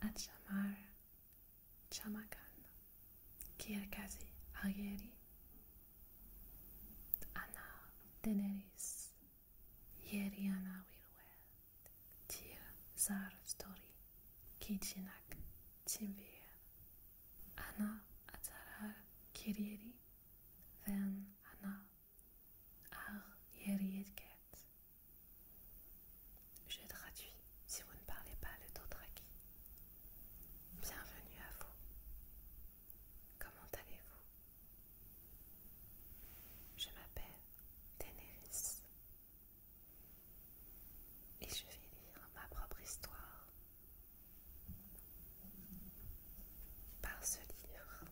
Achamar, Chamakan, Kirkazi, Arieri, Ana, Teneris, Yeriana Wilwet, Tir, Zar Story, Kichinak, Timvir, Ana, Atara, Kirieri, Ven, Ana, Ar, Yerietket. Je traduis si vous ne parlez pas le Dothraki. Bienvenue à vous. Comment allez-vous? Je m'appelle Ténéris et je vais lire ma propre histoire par ce livre.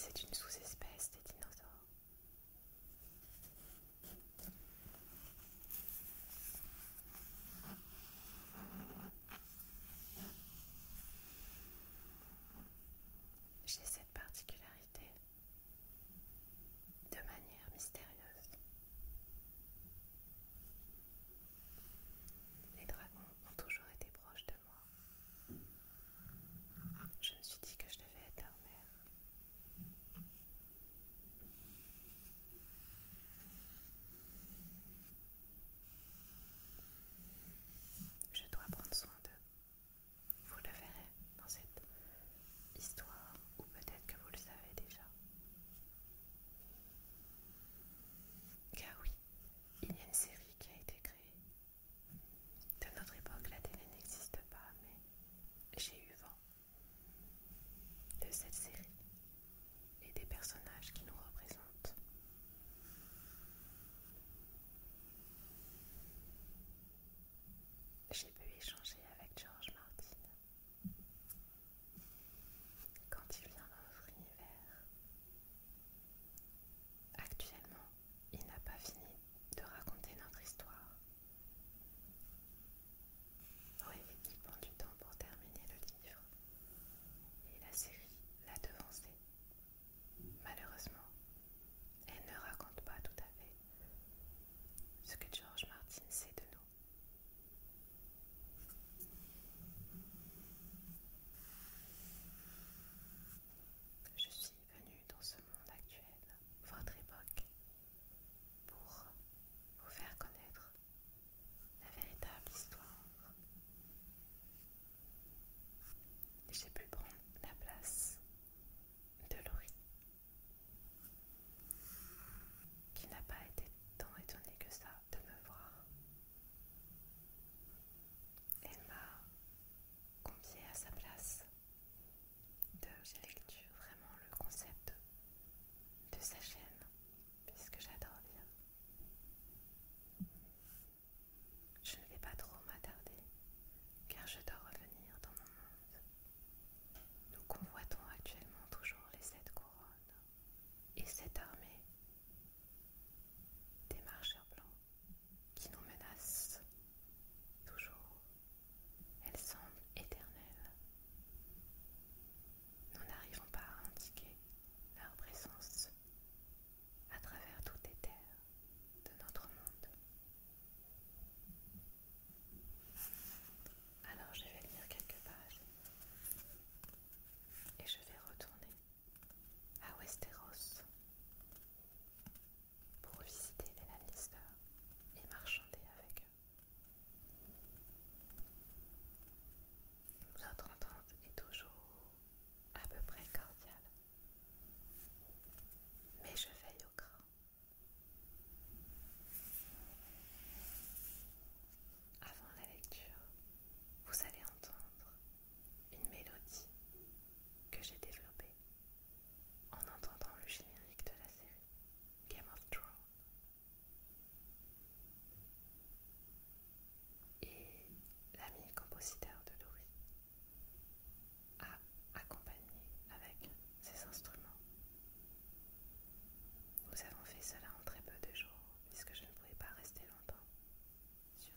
C'est une sous-espèce des dinosaures. J'ai cette particularité, de manière mystérieuse. Les dragons ont toujours été proches de moi. Je me suis dit que je devais être leur mère. Je dois prendre soin d'eux. Vous le verrez dans cette histoire, ou peut-être que vous le savez déjà. Car oui, il y a une série qui a été créée. De notre époque, la télé n'existe pas, mais j'ai eu vent de cette série et des personnages qui nous représentent. J'ai pu échanger avec George Martin quand il vient dans notre univers. Actuellement, il n'a pas fini de raconter notre histoire. Oui, il prend du temps pour terminer le livre. Et la série l'a devancé. Malheureusement, elle ne raconte pas tout à fait ce que George Martin sait de nous. Je suis venue dans ce monde actuel, votre époque, pour vous faire connaître la véritable histoire. J'ai pu prendre la place de Laurie, qui n'a pas été tant étonnée que ça de me voir. Elle m'a confié à sa place de lecture vraiment le concept de sa chaîne, puisque j'adore lire. Je ne vais pas trop m'attarder, car je dois revenir dans mon monde. Nous convoitons actuellement toujours les 7 couronnes et cette armée des marcheurs blancs qui nous menacent toujours. Elle semble éternelle. Nous n'arrivons pas à indiquer leur présence à travers toutes les terres de notre monde. Alors je vais lire quelques pages et je vais retourner à Westeros pour visiter les Lannister et marchander avec eux. Notre entente est toujours à peu près cordiale, mais je veille au grain. Avant la lecture, vous allez entendre une mélodie que j'ai développée en entendant le générique de la série Game of Thrones. Et l'ami compositeur de Laurie a accompagné avec ses instruments. Nous avons fait cela en très peu de jours, puisque je ne pouvais pas rester longtemps sur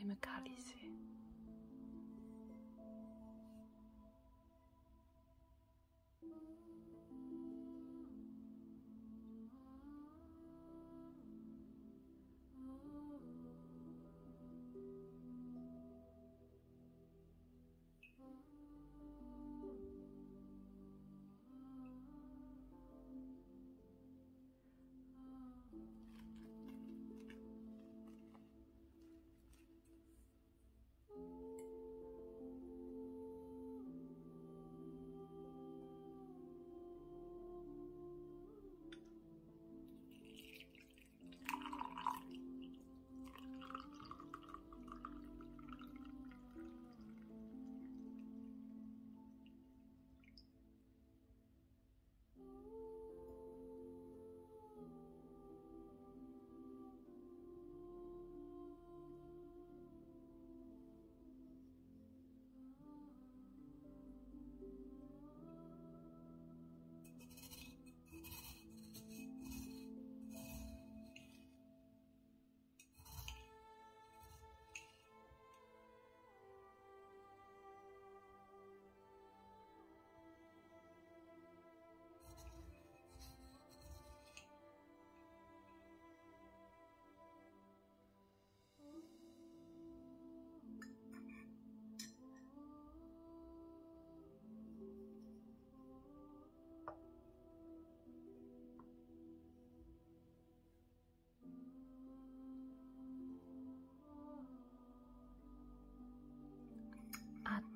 I'm a Khaleesi.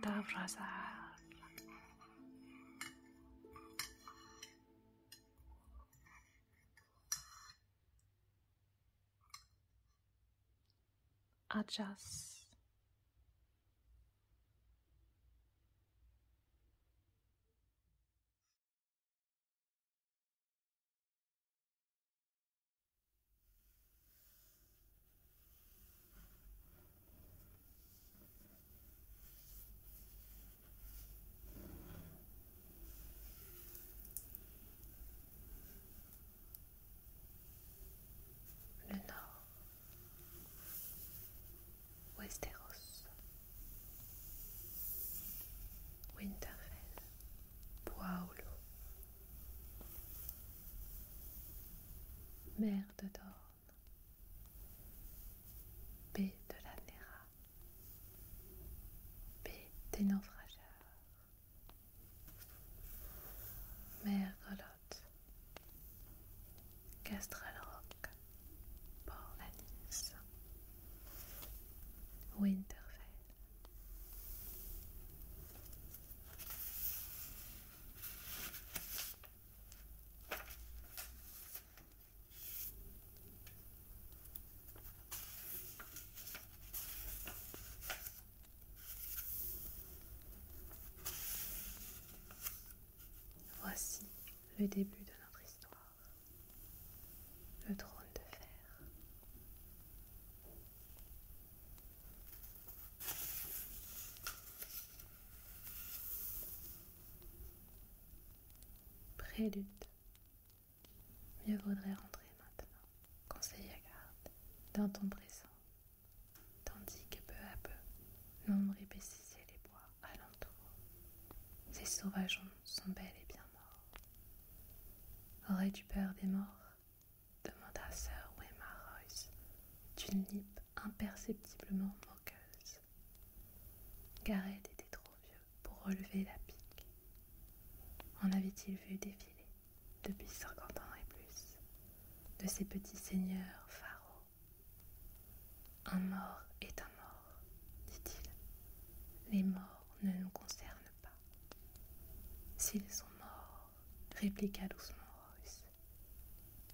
t'abrazar. Adjust. Le nord, Westeros, Winterfell, Bois au loup, mer de Dorne, baie de la Nera, baie des naufrageurs, mer Grelotte, Castral Rock, Port la Nice, Winterfell. Voici le début de notre histoire, le trône de fer. Prélude. Mieux vaudrait rentrer maintenant, conseilla Garde, dans ton présent, tandis que peu à peu, l'ombre épaississait les bois alentour. Ces sauvageons sont bel et bien morts. Aurais-tu peur des morts demanda Sir Wemar Royce, d'une lippe imperceptiblement moqueuse. Gareth était trop vieux pour relever la pique. En avait-il vu défiler, depuis 50 ans et plus, de ces petits seigneurs pharaons? Un mort est un mort, dit-il. Les morts ne nous concernent pas. S'ils sont morts, répliqua doucement Royce,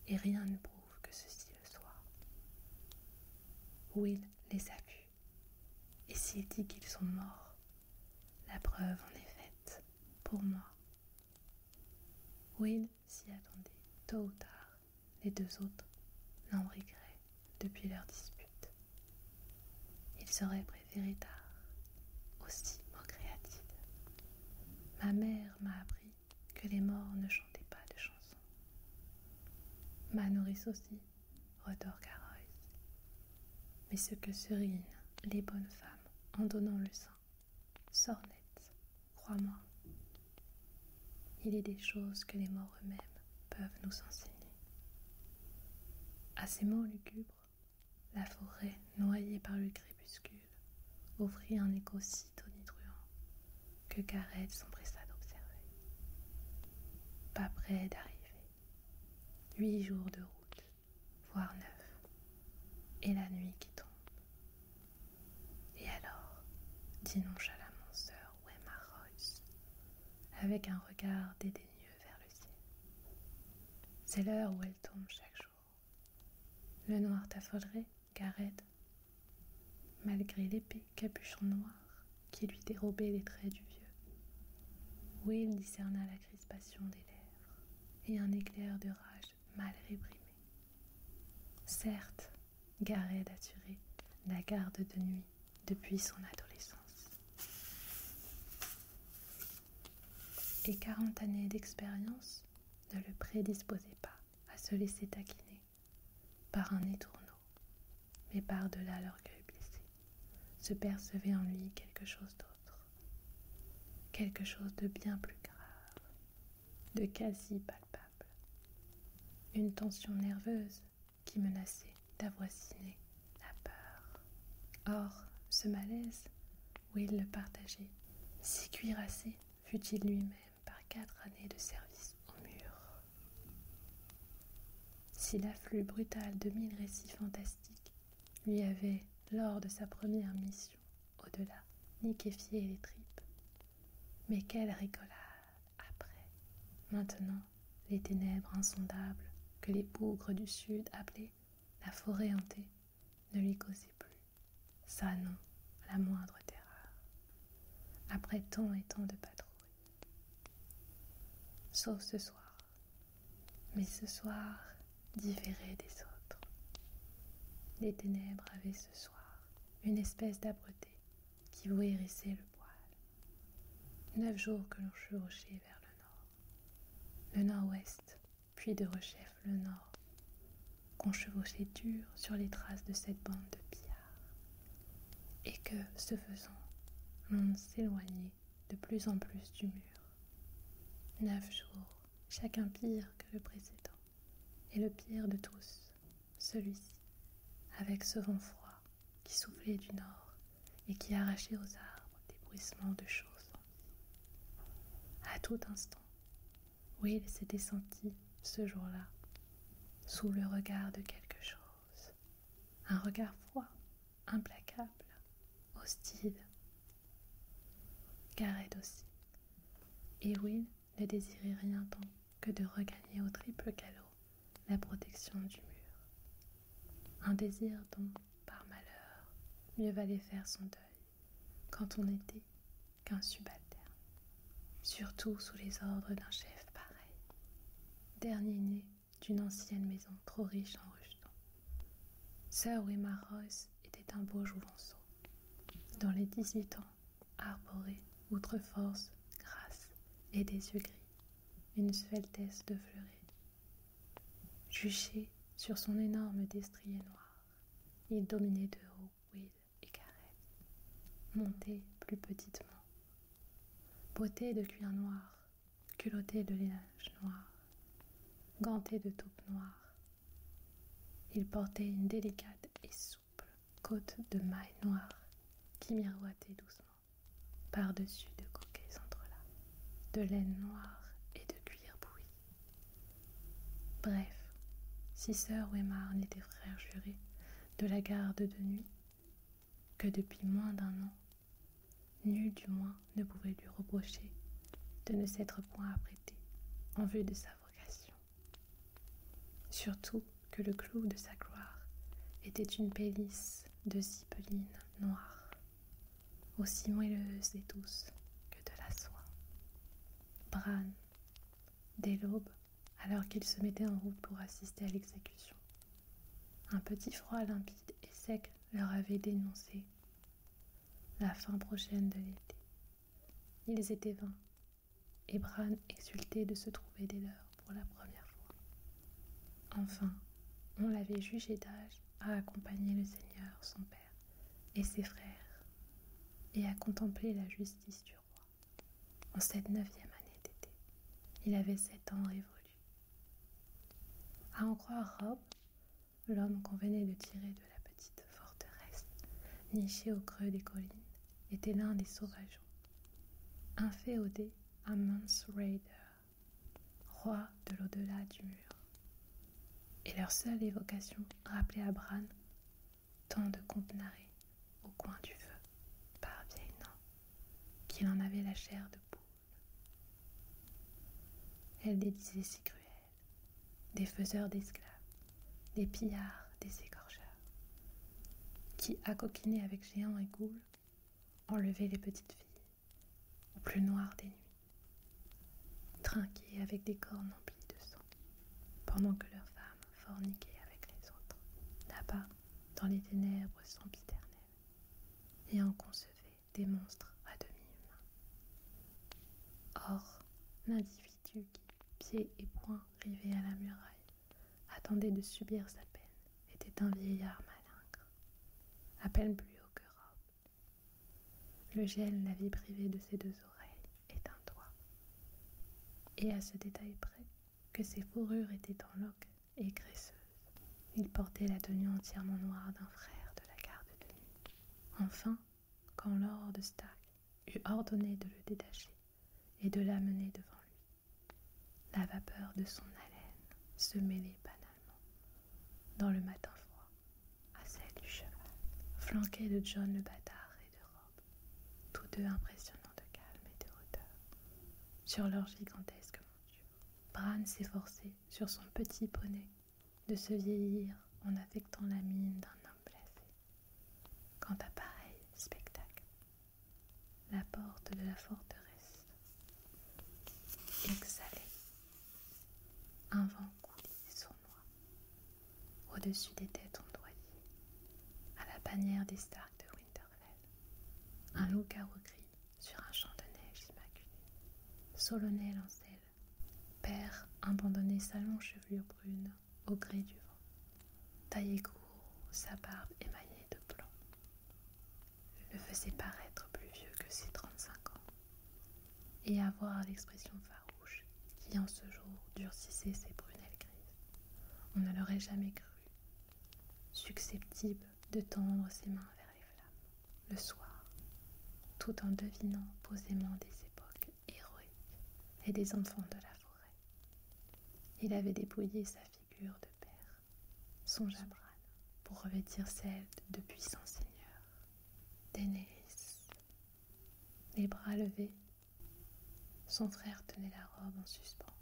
et rien ne prouve que ceci le soit. Will les a vus, et s'il dit qu'ils sont morts, la preuve en est faite, pour moi. Will s'y attendait, tôt ou tard, les deux autres l'embrigueraient depuis leur dispute. Il serait préféré tard, aussi moquerait-il. Ma mère m'a appris que les morts ne chantaient pas de chansons. Ma nourrice aussi, retorqua Royce. Mais ce que se ruinent les bonnes femmes en donnant le sein, sornettes, crois-moi. Il est des choses que les morts eux-mêmes peuvent nous enseigner. À ces mots lugubres, la forêt, noyée par le crépuscule, offrit un écho si tonitruant que Gareth s'empressa d'observer. Pas près d'arriver. 8 jours de route, voire 9, et la nuit qui tombe. Et alors, dit nonchalamment Sir Wemar Royce, avec un regard dédaigneux vers le ciel. C'est l'heure où elle tombe chaque jour. Le noir t'affolerait, Gareth, malgré l'épais capuchon noir qui lui dérobait les traits du vieux. Will discerna la crispation des lèvres et un éclair de rage mal réprimé. Certes, Gareth assurait la garde de nuit depuis son adolescence. Et 40 années d'expérience ne le prédisposaient pas à se laisser taquiner par un étourneau, mais par-delà l'orgueil blessé, se percevait en lui quelque chose d'autre, quelque chose de bien plus grave, de quasi palpable, une tension nerveuse qui menaçait d'avoisiner la peur. Or, ce malaise, Will le partageait, si cuirassé fut-il lui-même par 4 années de service au mur. Si l'afflux brutal de 1000 récits fantastiques lui avait, lors de sa première mission au-delà, liquéfié les tripes, Mais quelle rigolade après. Maintenant, les ténèbres insondables que les bougres du sud appelaient la forêt hantée ne lui causaient plus, ça non, la moindre terreur. Après tant et tant de patrouilles. Sauf ce soir. Mais ce soir différait des autres. Les ténèbres avaient ce soir une espèce d'âpreté qui vous hérissait le poil. 9 jours que l'on chevauchait vers le nord-ouest, puis de rechef le nord, qu'on chevauchait dur sur les traces de cette bande de pillards, et que, ce faisant, l'on s'éloignait de plus en plus du mur. 9 jours, chacun pire que le précédent, et le pire de tous, celui-ci, avec ce vent froid qui soufflait du nord et qui arrachait aux arbres des bruissements de choses en vie. À tout instant, Will s'était senti, ce jour-là, sous le regard de quelque chose. Un regard froid, implacable, hostile. Gareth aussi. Et Will ne désirait rien tant que de regagner au triple galop la protection du mur. Un désir dont, par malheur, mieux valait faire son deuil quand on n'était qu'un subalterne, surtout sous les ordres d'un chef pareil, dernier né d'une ancienne maison trop riche en rejetons. Sir Wemar Royce était un beau jouvenceau, dont les 18 ans arborait, outre force, grâce et des yeux gris, une sveltesse de fleuret. Juché sur son énorme destrier noir, il dominait de haut Will et Gareth, montés plus petitement. Beauté de cuir noir, culotté de laine noir, ganté de taupe noire, il portait une délicate et souple côte de mailles noires qui miroitait doucement par-dessus de coquets entrelacs, de laine noire et de cuir bouilli. Bref, si Sir Wemar n'était frère juré de la garde de nuit que depuis moins d'un an, nul du moins ne pouvait lui reprocher de ne s'être point apprêté en vue de sa vocation. Surtout que le clou de sa gloire était une pelisse de zibeline noire, aussi moelleuse et douce que de la soie. Bran, dès l'aube, alors qu'il se mettait en route pour assister à l'exécution, un petit froid limpide et sec leur avait dénoncé la fin prochaine de l'été. Ils étaient 20, et Bran exultait de se trouver des leurs pour la première fois. Enfin, on l'avait jugé d'âge à accompagner le Seigneur, son père, et ses frères, et à contempler la justice du roi. En cette 9e année d'été, il avait 7 ans révolus. À en croire Robb, l'homme qu'on venait de tirer de la petite forteresse, nichée au creux des collines, était l'un des sauvageons, inféodé à Mance Rayder, roi de l'au-delà du mur. Et leur seule évocation rappelait à Bran tant de contenarés au coin du feu, par vieille nain, qu'il en avait la chair de poule. Elle les disait si cruels, des faiseurs d'esclaves, des pillards, des égorgeurs, qui, à coquiner avec géants et goules, enlevaient les petites filles, au plus noir des nuits, trinquaient avec des cornes emplies de sang, pendant que leurs femmes forniquaient avec les autres, là-bas, dans les ténèbres sempiternelles, et en concevaient des monstres à demi humains. Or, l'individu qui, pieds et poings rivés à la muraille, attendait de subir sa peine, était un vieillard malingre, à peine plus haut que Robb. Le gel l'avait privé de ses 2 oreilles et d'un doigt, et à ce détail près que ses fourrures étaient en loques et graisseuses. Il portait la tenue entièrement noire d'un frère de la garde de nuit. Enfin, quand Lord Stark eut ordonné de le détacher et de l'amener devant lui, la vapeur de son haleine se mêlait banalement, dans le matin froid, à celle du cheval, flanqué de Jon le bâtard et de Robb, tous deux impressionnants de calme et de hauteur. sur leur gigantesque monture. Bran s'efforçait sur son petit poney de se vieillir en affectant la mine d'un homme blasé. Quant à pareil spectacle, la porte de la forteresse exhalait un vent coulis sournois au-dessus des têtes ondoyées, à la bannière des Stark de Winterfell. Un loup-garou gris sur un champ de neige immaculé. Solennel en selle, père abandonnait sa longue chevelure brune au gré du vent, taillé court, sa barbe émaillée de blanc, le faisait paraître plus vieux que ses 35 ans, et avoir l'expression farouche qui en ce jour durcissait ses prunelles grises. On ne l'aurait jamais cru, susceptible de tendre ses mains vers les flammes, le soir, tout en devinant posément des époques héroïques et des enfants de la forêt. Il avait dépouillé sa figure de père, son Bran, pour revêtir celle de puissants seigneurs. Daenerys, les bras levés, son frère tenait la robe en suspens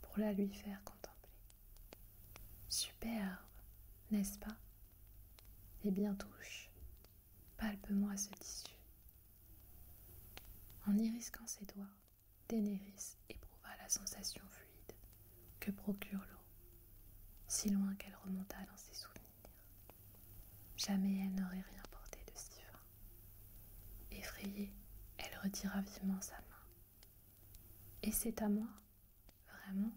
pour la lui faire contempler. Superbe, n'est-ce pas? Eh bien touche, palpe-moi ce tissu. En y risquant ses doigts, Daenerys éprouva la sensation fluide que procure l'eau, si loin qu'elle remonta dans ses souvenirs. Jamais elle n'aurait rien porté de si fin. Effrayée, elle retira vivement sa main. « Et c'est à moi? Vraiment ?»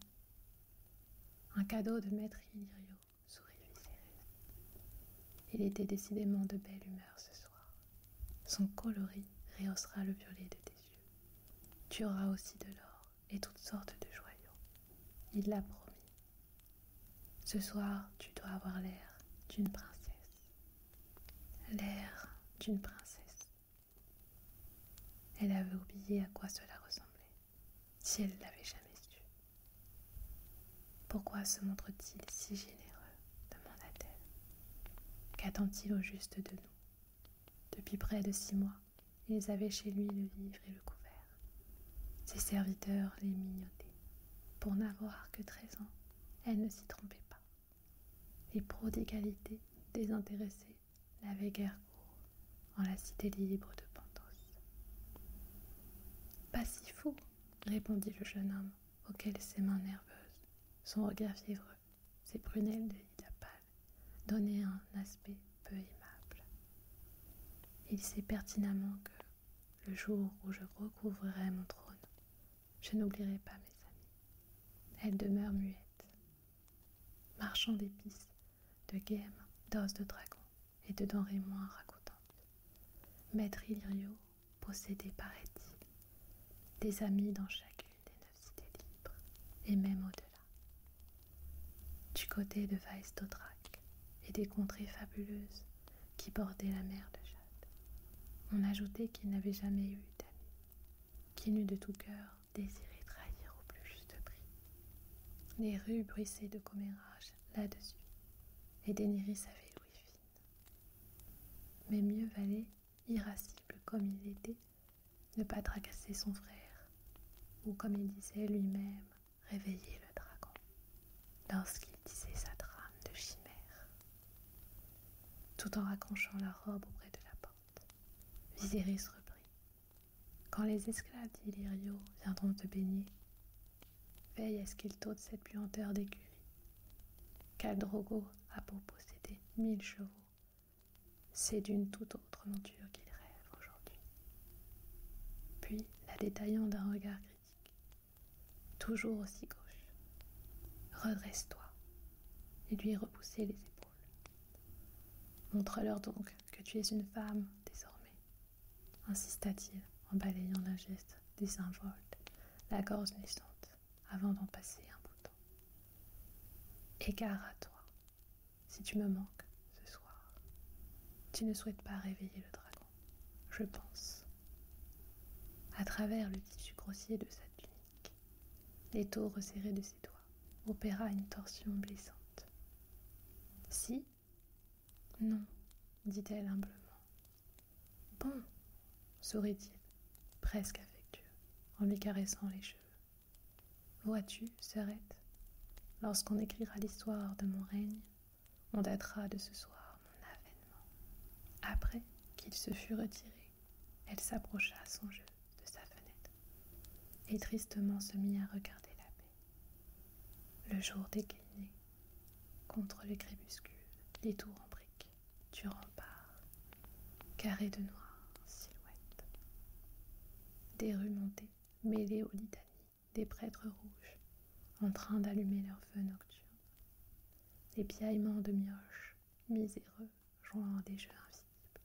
Un cadeau de maître Illyrio, sourit Viserys. Il était décidément de belle humeur ce soir. Son coloris rehaussera le violet de tes yeux. Tu auras aussi de l'or et toutes sortes de joyaux. Il l'a promis. Ce soir, tu dois avoir l'air d'une princesse. L'air d'une princesse. Elle avait oublié à quoi cela ressemblait, si elle l'avait jamais su. Pourquoi se montre-t-il si généreux? Demanda-t-elle. Qu'attend-il au juste de nous? Depuis près de 6 mois, ils avaient chez lui le vivre et le couvert. Ses serviteurs les mignotaient. Pour n'avoir que 13 ans, elle ne s'y trompait pas. Les prodigalités désintéressées n'avaient guère cours en la cité libre de Pentos. Pas si fou, répondit le jeune homme, auquel ses mains nerveuses, son regard fiévreux, ses prunelles de lilas pâle, donnaient un aspect peu aimable. Il sait pertinemment que, le jour où je recouvrerai mon trône, je n'oublierai pas mes amis. Elle demeure muette, marchand d'épices, de gemmes, d'os de dragon et de denrées moins ragoûtantes. Maître Illyrio possédait, paraît-il, des amis dans chacune des 9 cités libres, et même au-delà. Du côté de Vaestodrak et des contrées fabuleuses qui bordaient la mer de Jade, on ajoutait qu'il n'avait jamais eu d'amis, qu'il n'eût de tout cœur désiré trahir au plus juste prix. Les rues bruissaient de commérages là-dessus, et Daenerys avait l'ouïe fine. Mais mieux valait, irascible comme il était, ne pas tracasser son frère, ou comme il disait lui-même, réveiller le dragon, lorsqu'il disait sa trame de chimère. Tout en raccrochant la robe auprès de la porte, Viserys reprit. Quand les esclaves d'Illyrio viendront te baigner, veille à ce qu'ils t'ôtent cette puanteur d'écurie. Khal Drogo a beau posséder 1000 chevaux, c'est d'une toute autre monture qu'il rêve aujourd'hui. Puis, la détaillant d'un regard critique, toujours aussi gauche. Redresse-toi et lui repousser les épaules. Montre-leur donc que tu es une femme désormais, insista-t-il en balayant d'un geste désinvolte la gorge naissante avant d'en passer un bouton. Égare à toi, si tu me manques ce soir. Tu ne souhaites pas réveiller le dragon, je pense. À travers le tissu grossier de sa tunique, l'étau resserré de ses doigts opéra une torsion blessante. Si? Non, dit-elle humblement. Bon, sourit-il, presque affectueux, en lui caressant les cheveux. Vois-tu, sœurette, lorsqu'on écrira l'histoire de mon règne, on datera de ce soir mon avènement. Après qu'il se fut retiré, elle s'approcha à son jeu de sa fenêtre et tristement se mit à regarder la baie. Le jour déclinait contre le crépuscule, les tours en briques du rempart, carrés de noir silhouette. Des rues montées, mêlées aux litanies des prêtres rouges, en train d'allumer leurs feux nocturnes. Les piaillements de mioches, miséreux, joints à des jeux invisibles.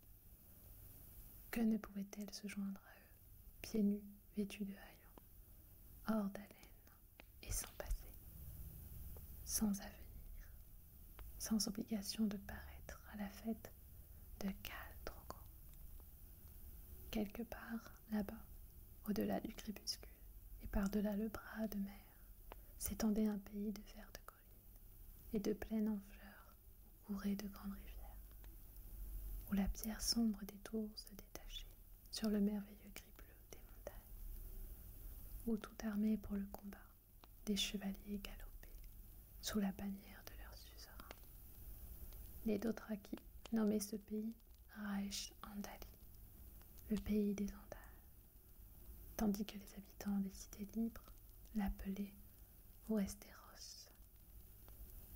Que ne pouvait-elle se joindre à eux, pieds nus, vêtus de haillons, hors d'haleine et sans passé, sans avenir, sans obligation de paraître à la fête de Khal Drogo. Quelque part, là-bas, au-delà du crépuscule et par-delà le bras de mer, s'étendait un pays de vertes collines et de plaines en fleurs où couraient de grandes rivières, où la pierre sombre des tours se détachait sur le merveilleux gris bleu des montagnes, où tout armés pour le combat, des chevaliers galopaient sous la bannière de leur suzerain. Les Dothraki nommaient ce pays Raesh Andali, le pays des Andals, tandis que les habitants des cités libres l'appelaient Westeros,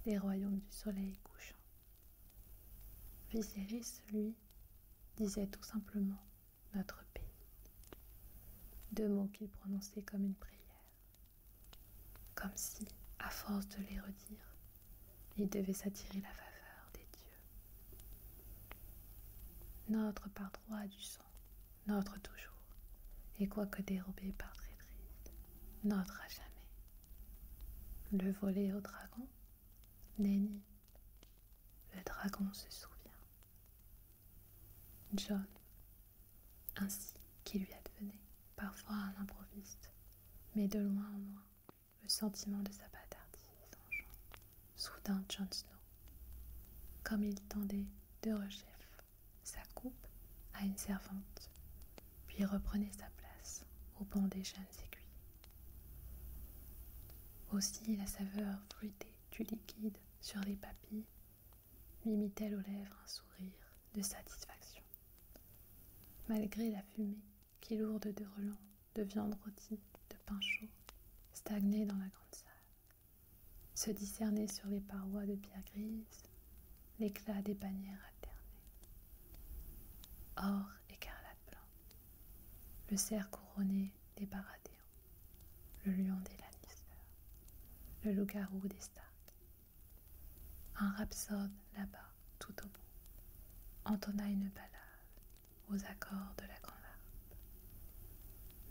les royaumes du soleil couchant. Viserys, lui, disait tout simplement notre pays. Deux mots qu'il prononçait comme une prière, comme si, à force de les redire, il devait s'attirer la faveur des dieux. Notre par droit du sang, notre toujours, et quoique dérobé par traîtrise, notre à jamais. Le voler au dragon nenni, le dragon se souvient. Jon, ainsi qui lui advenait, parfois un improviste, mais de loin en loin, le sentiment de sa bâtardise engeant. Soudain Jon Snow, comme il tendait de rechef sa coupe à une servante, puis reprenait sa place au banc des jeunes aiguilles. Aussi la saveur fruitée du liquide sur les papilles lui mit-elle aux lèvres un sourire de satisfaction. Malgré la fumée qui, lourde de relents, de viande rôtie, de pain chaud, stagnait dans la grande salle, se discernait sur les parois de pierre grise l'éclat des bannières alternées. Or écarlate blanc, le cerf couronné des Baratheons, le lion des Lannister, le loup-garou des Stark. Un rhapsode là-bas, tout au bout, entonna une ballade aux accords de la grande harpe.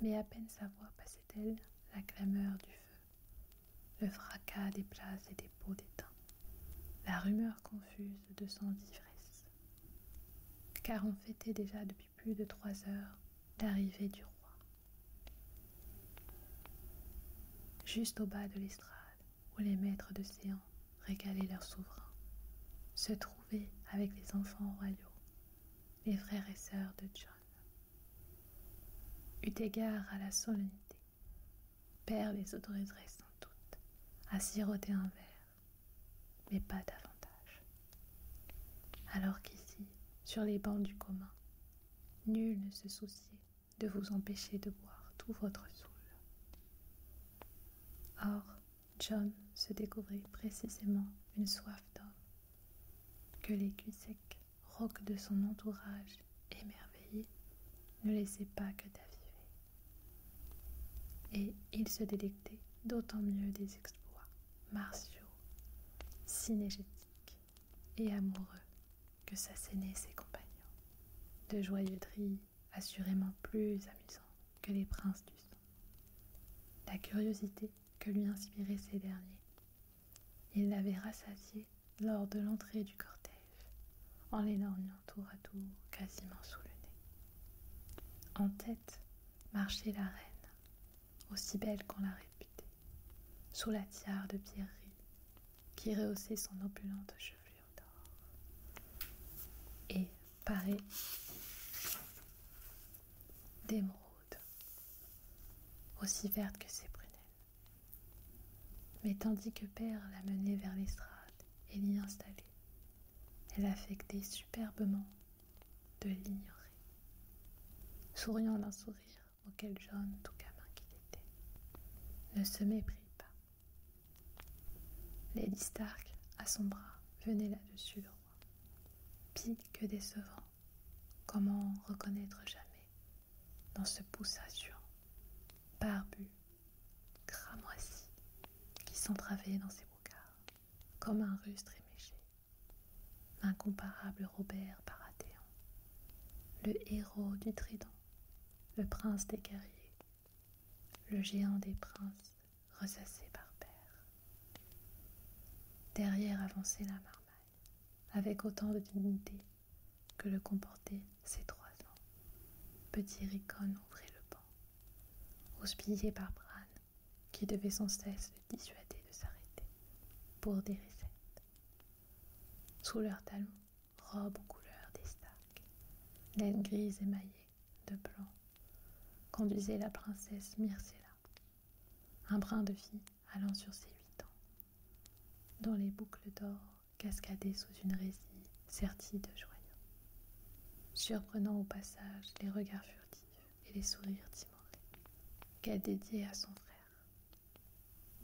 Mais à peine sa voix passait-elle la clameur du feu, le fracas des places et des pots d'étain, la rumeur confuse de son ivresse, car on fêtait déjà depuis plus de 3 heures l'arrivée du roi. Juste au bas de l'estrade, où les maîtres de séance régalaient leurs souverains, se trouvaient avec les enfants royaux, les frères et sœurs de Jon. Eut égard à la solennité, père les autoriserait sans doute à siroter un verre, mais pas davantage. Alors qu'ici, sur les bancs du commun, nul ne se souciait de vous empêcher de boire tout votre soul. Or, Jon se découvrit précisément une soif d'homme, que les culs-secs rauques de son entourage émerveillé ne laissaient pas que d'aviver. Et il se délectait d'autant mieux des exploits martiaux, synégétiques et amoureux que s'assénaient ses compagnons, de joyeux drilles assurément plus amusants que les princes du sang. La curiosité que lui inspiraient ces derniers, il l'avait rassasiée lors de l'entrée du cortège, en les lorgnant tour à tour quasiment sous le nez. En tête marchait la reine, aussi belle qu'on la réputait, sous la tiare de pierreries qui rehaussait son opulente chevelure d'or, et parée d'émeraude, aussi verte que ses prunelles. Mais tandis que père la menait vers l'estrade et l'y installait, elle affectait superbement de l'ignorer, souriant d'un sourire auquel John, tout gamin qu'il était, ne se méprit pas. Lady Stark, à son bras, venait là-dessus le roi. Pis que décevant, comment reconnaître jamais dans ce poussature barbu, cramoisi, qui s'entravait dans ses boucards, comme un rustre éméché, l'incomparable Robert Baratheon, le héros du Trident, le prince des guerriers, le géant des princes ressassé par père. Derrière avançait la marmaille, avec autant de dignité que le comportaient ses 3 ans. Petit Rickon ouvrait le banc, houspillé par Bran, qui devait sans cesse le dissuader de s'arrêter pour des recettes. Sous leurs talons, robes aux couleurs des Stark, laine grise émaillée de blanc, conduisait la princesse Myrcella, un brin de fille allant sur ses 8 ans, dont les boucles d'or cascadaient sous une résille sertie de joyaux, surprenant au passage les regards furtifs et les sourires timorés qu'elle dédiait à son frère.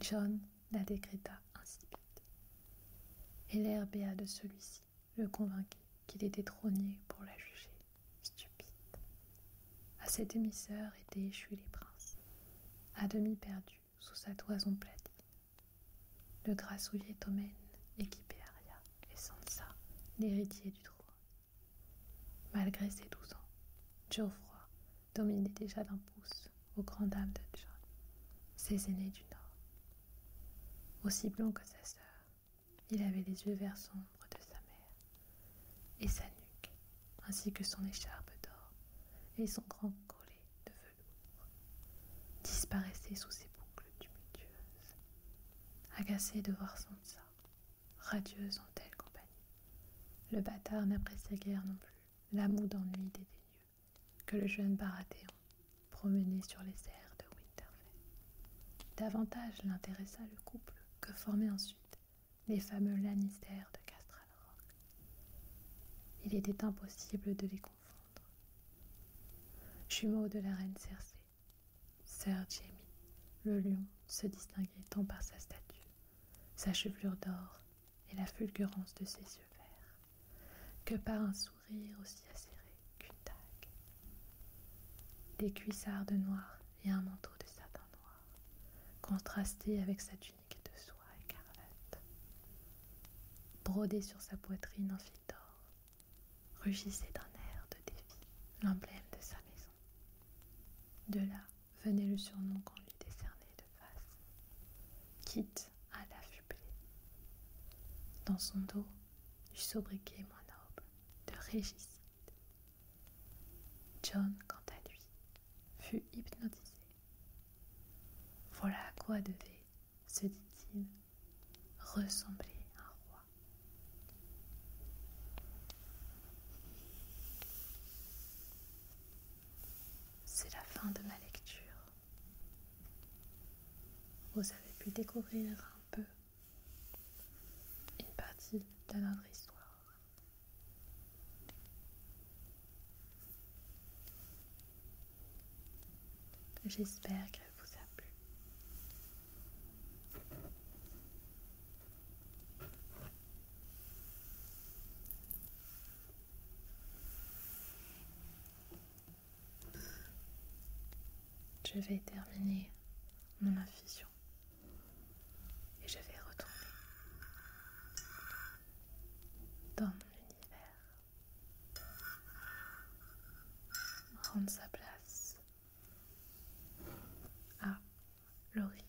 John la décréta insipide, et l'air béat de celui-ci le convainquit qu'il était trop niais pour la juger stupide. À ses demi-sœurs étaient échus les princes, à demi perdus sous sa toison platine, le grassouillet Tommen équipé Arya et Sansa, l'héritier du trône. Malgré ses 12 ans, Geoffroy dominait déjà d'un pouce aux grandes dames de John, ses aînés du Nord. Aussi blond que sa sœur, il avait les yeux verts sombres de sa mère, et sa nuque, ainsi que son écharpe d'or et son grand collet de velours, disparaissaient sous ses boucles tumultueuses. Agacé de voir Sansa, radieuse en telle compagnie, le bâtard n'appréciait guère non plus la moue d'ennui dédaigneux que le jeune Baratheon promenait sur les airs de Winterfell. Davantage l'intéressa le couple que formaient ensuite les fameux Lannister de Castral Rock. Il était impossible de les confondre. Jumeaux de la reine Cersei, sœur Jaime, le lion se distinguait tant par sa stature, sa chevelure d'or et la fulgurance de ses yeux verts, que par un sourire aussi acéré qu'une dague. Des cuissards de noir et un manteau de satin noir, contrasté avec sa tunique de soie écarlate. Brodé sur sa poitrine en fil d'or, rugissait d'un air de défi l'emblème de sa maison. De là venait le surnom qu'on lui décernait de face, quitte à l'affubler. Dans son dos, du sobriquet moins noble de régicide. John, quant à lui, fut hypnotisé. Voilà à quoi devait, se dit-il, ressembler un roi. C'est la fin de ma lecture. Vous avez pu découvrir un peu une partie de notre histoire. J'espère qu'elle vous a plu. Je vais terminer mon infusion et je vais retourner dans mon univers, rendre sa place à Laurie.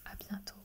À bientôt.